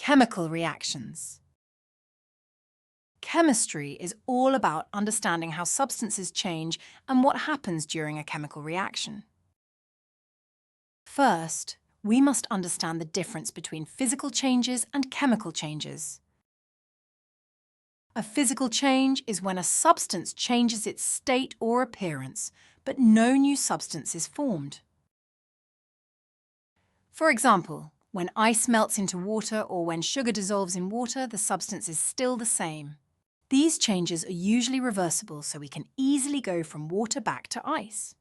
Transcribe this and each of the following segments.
Chemical reactions. Chemistry is all about understanding how substances change and what happens during a chemical reaction. First, we must understand the difference between physical changes and chemical changes. A physical change is when a substance changes its state or appearance, but no new substance is formed. For example, when ice melts into water or when sugar dissolves in water, the substance is still the same. These changes are usually reversible, so we can easily go from water back to ice.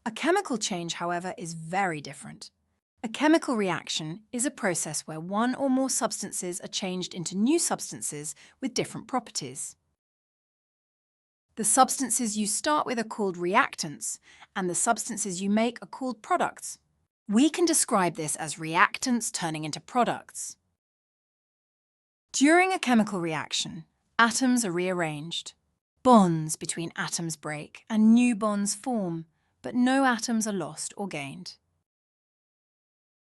A chemical change, however, is very different. A chemical reaction is a process where one or more substances are changed into new substances with different properties. The substances you start with are called reactants, and the substances you make are called products. We can describe this as reactants turning into products. During a chemical reaction, atoms are rearranged. Bonds between atoms break and new bonds form, but no atoms are lost or gained.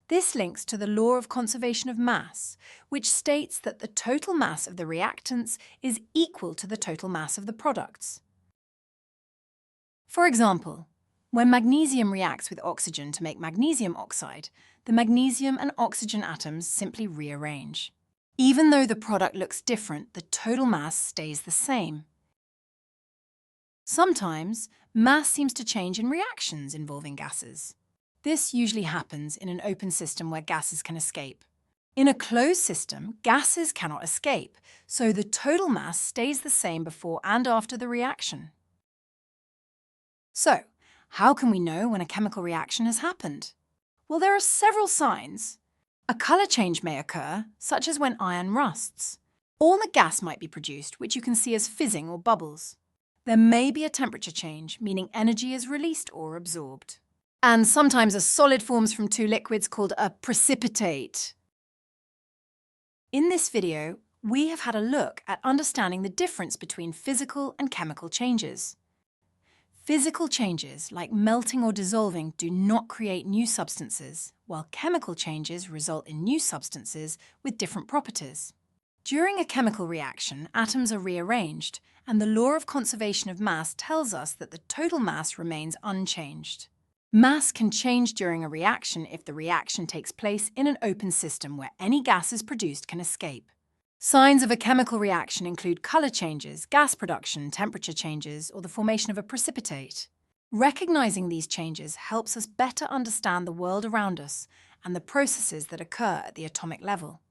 This links to the law of conservation of mass, which states that the total mass of the reactants is equal to the total mass of the products. For example, when magnesium reacts with oxygen to make magnesium oxide, the magnesium and oxygen atoms simply rearrange. Even though the product looks different, the total mass stays the same. Sometimes, mass seems to change in reactions involving gases. This usually happens in an open system where gases can escape. In a closed system, gases cannot escape, so the total mass stays the same before and after the reaction. So, how can we know when a chemical reaction has happened? Well, there are several signs. A color change may occur, such as when iron rusts. Or a gas might be produced, which you can see as fizzing or bubbles. There may be a temperature change, meaning energy is released or absorbed. And sometimes a solid forms from two liquids called a precipitate. In this video, we have had a look at understanding the difference between physical and chemical changes. Physical changes, like melting or dissolving, do not create new substances, while chemical changes result in new substances with different properties. During a chemical reaction, atoms are rearranged, and the law of conservation of mass tells us that the total mass remains unchanged. Mass can change during a reaction if the reaction takes place in an open system where any gases produced can escape. Signs of a chemical reaction include color changes, gas production, temperature changes, or the formation of a precipitate. Recognizing these changes helps us better understand the world around us and the processes that occur at the atomic level.